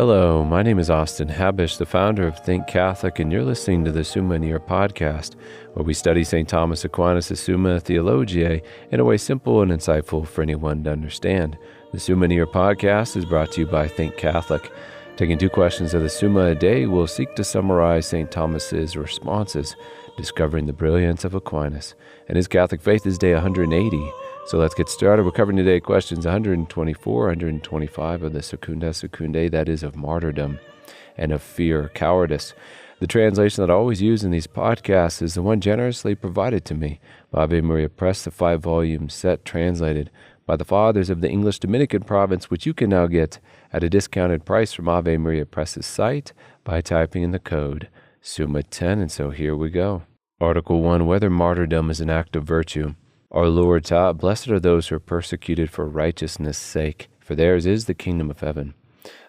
Hello, my name is Austin Habish, the founder of Think Catholic, and you're listening to the Summa podcast, where we study St. Thomas Aquinas' Summa Theologiae in a way simple and insightful for anyone to understand. The Summa podcast is brought to you by Think Catholic. Taking 2 questions of the Summa a day, we'll seek to summarize St. Thomas's responses, discovering the brilliance of Aquinas. And his Catholic faith is day 180. So let's get started. We're covering today questions 124, 125 of the Secunda Secundae, that is of martyrdom and of fear, cowardice. The translation that I always use in these podcasts is the one generously provided to me by Ave Maria Press, the 5-volume set translated by the Fathers of the English Dominican province, which you can now get at a discounted price from Ave Maria Press's site by typing in the code Summa 10. And so here we go. Article 1, whether martyrdom is an act of virtue. Our Lord taught, "Blessed are those who are persecuted for righteousness' sake, for theirs is the kingdom of heaven."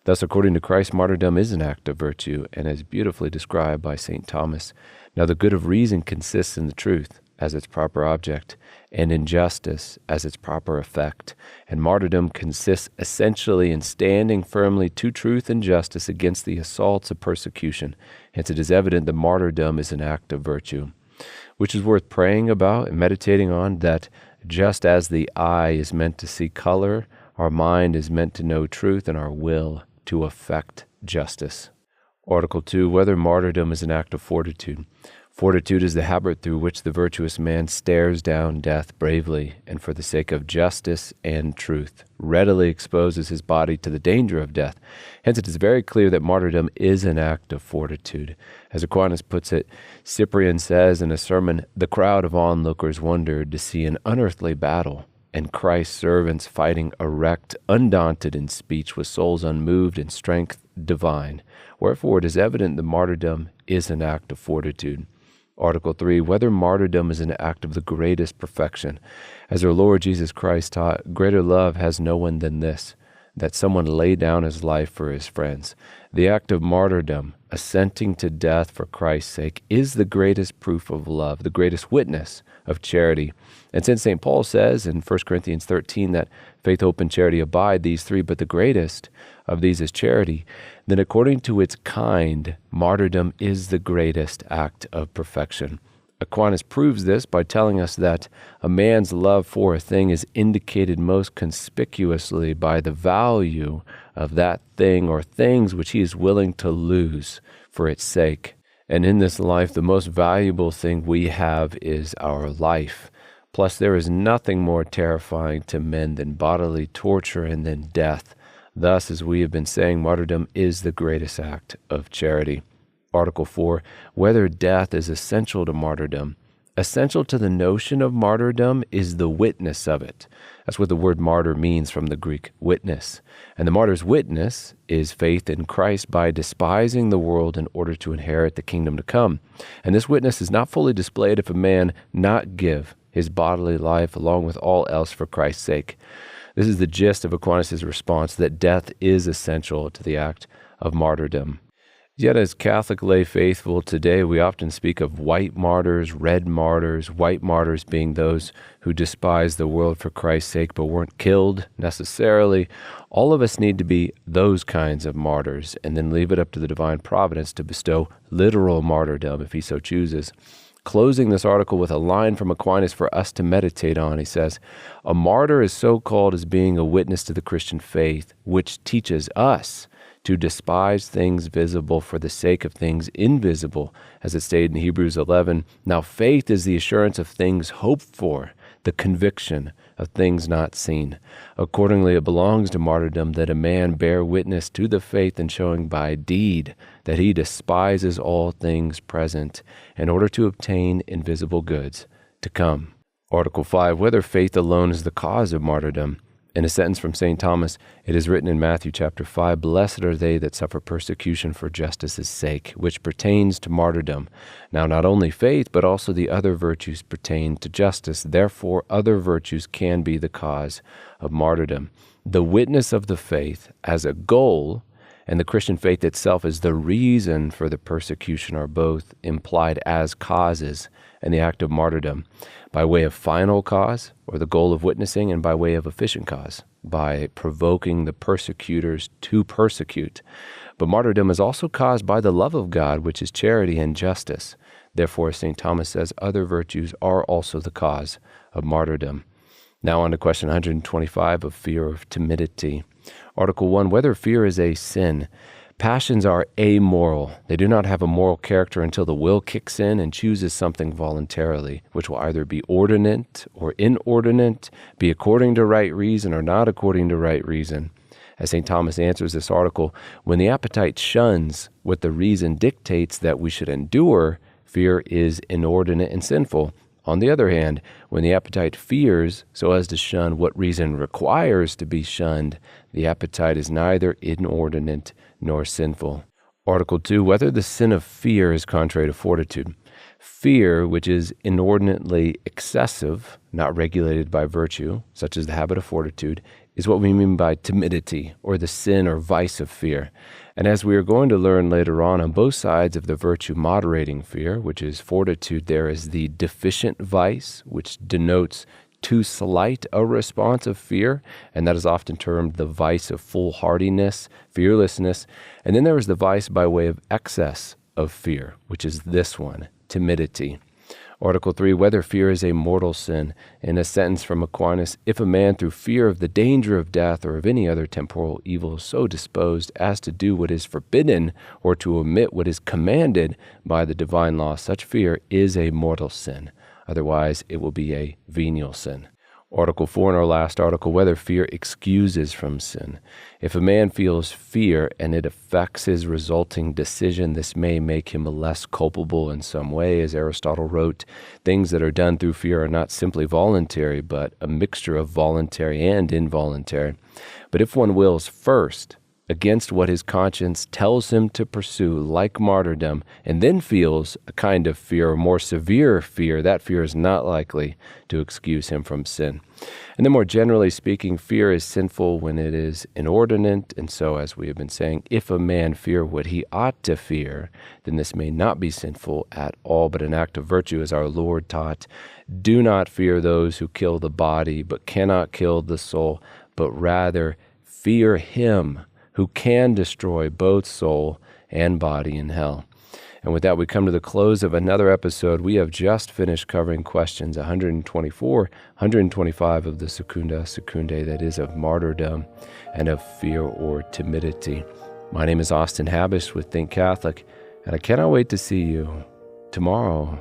Thus, according to Christ, martyrdom is an act of virtue, and as beautifully described by St. Thomas. Now, the good of reason consists in the truth as its proper object, and in justice as its proper effect. And martyrdom consists essentially in standing firmly to truth and justice against the assaults of persecution. Hence, it is evident that martyrdom is an act of virtue, which is worth praying about and meditating on, that just as the eye is meant to see color, our mind is meant to know truth, and our will to effect justice. Article 2, whether martyrdom is an act of fortitude. Fortitude is the habit through which the virtuous man stares down death bravely, and for the sake of justice and truth, readily exposes his body to the danger of death. Hence it is very clear that martyrdom is an act of fortitude. As Aquinas puts it, Cyprian says in a sermon, "The crowd of onlookers wondered to see an unearthly battle, and Christ's servants fighting erect, undaunted in speech, with souls unmoved and strength divine. Wherefore it is evident that martyrdom is an act of fortitude." Article 3, whether martyrdom is an act of the greatest perfection. As our Lord Jesus Christ taught, greater love has no one than this, that someone lay down his life for his friends. The act of martyrdom, assenting to death for Christ's sake, is the greatest proof of love, the greatest witness of charity. And since St. Paul says in 1 Corinthians 13 that faith, hope, and charity abide, these 3, but the greatest of these is charity, then according to its kind, martyrdom is the greatest act of perfection. Aquinas proves this by telling us that a man's love for a thing is indicated most conspicuously by the value of that thing or things which he is willing to lose for its sake. And in this life, the most valuable thing we have is our life. Plus, there is nothing more terrifying to men than bodily torture and then death. Thus, as we have been saying, martyrdom is the greatest act of charity. Article 4, whether death is essential to martyrdom. Essential to the notion of martyrdom is the witness of it. That's what the word martyr means from the Greek, witness. And the martyr's witness is faith in Christ by despising the world in order to inherit the kingdom to come. And this witness is not fully displayed if a man not give his bodily life along with all else for Christ's sake. This is the gist of Aquinas' response, that death is essential to the act of martyrdom. Yet as Catholic lay faithful today, we often speak of white martyrs, red martyrs, white martyrs being those who despise the world for Christ's sake but weren't killed necessarily. All of us need to be those kinds of martyrs, and then leave it up to the divine providence to bestow literal martyrdom if he so chooses. Closing this article with a line from Aquinas for us to meditate on, he says, "A martyr is so called as being a witness to the Christian faith, which teaches us to despise things visible for the sake of things invisible," as it stated in Hebrews 11. Now faith is the assurance of things hoped for, the conviction of things not seen. Accordingly, it belongs to martyrdom that a man bear witness to the faith in showing by deed that he despises all things present in order to obtain invisible goods to come. Article 5, whether faith alone is the cause of martyrdom. In a sentence from St. Thomas, it is written in Matthew chapter 5, "Blessed are they that suffer persecution for justice' sake," which pertains to martyrdom. Now, not only faith, but also the other virtues pertain to justice. Therefore, other virtues can be the cause of martyrdom. The witness of the faith as a goal and the Christian faith itself is the reason for the persecution are both implied as causes in the act of martyrdom, by way of final cause, or the goal of witnessing, and by way of efficient cause, by provoking the persecutors to persecute. But martyrdom is also caused by the love of God, which is charity and justice. Therefore, St. Thomas says other virtues are also the cause of martyrdom. Now on to question 125 of fear of timidity. Article 1, whether fear is a sin. Passions are amoral. They do not have a moral character until the will kicks in and chooses something voluntarily, which will either be ordinate or inordinate, be according to right reason or not according to right reason. As St. Thomas answers this article, when the appetite shuns what the reason dictates that we should endure, fear is inordinate and sinful. On the other hand, when the appetite fears so as to shun what reason requires to be shunned, the appetite is neither inordinate nor sinful. Article 2, whether the sin of fear is contrary to fortitude. Fear, which is inordinately excessive, not regulated by virtue, such as the habit of fortitude, is what we mean by timidity, or the sin or vice of fear. And as we are going to learn later on both sides of the virtue moderating fear, which is fortitude, there is the deficient vice, which denotes too slight a response of fear, and that is often termed the vice of foolhardiness, fearlessness. And then there is the vice by way of excess of fear, which is this one, timidity. Article 3, whether fear is a mortal sin. In a sentence from Aquinas, if a man through fear of the danger of death or of any other temporal evil is so disposed as to do what is forbidden or to omit what is commanded by the divine law, such fear is a mortal sin. Otherwise, it will be a venial sin. Article 4 in our last article, whether fear excuses from sin. If a man feels fear and it affects his resulting decision, this may make him less culpable in some way. As Aristotle wrote, things that are done through fear are not simply voluntary, but a mixture of voluntary and involuntary. But if one wills first against what his conscience tells him to pursue, like martyrdom, and then feels a kind of fear, or more severe fear, that fear is not likely to excuse him from sin. And then more generally speaking, fear is sinful when it is inordinate, and so, as we have been saying, if a man fear what he ought to fear, then this may not be sinful at all, but an act of virtue, as our Lord taught. Do not fear those who kill the body, but cannot kill the soul, but rather fear him who can destroy both soul and body in hell. And with that, we come to the close of another episode. We have just finished covering questions 124, 125 of the Secunda Secundae, that is of martyrdom and of fear or timidity. My name is Austin Habish with Think Catholic, and I cannot wait to see you tomorrow.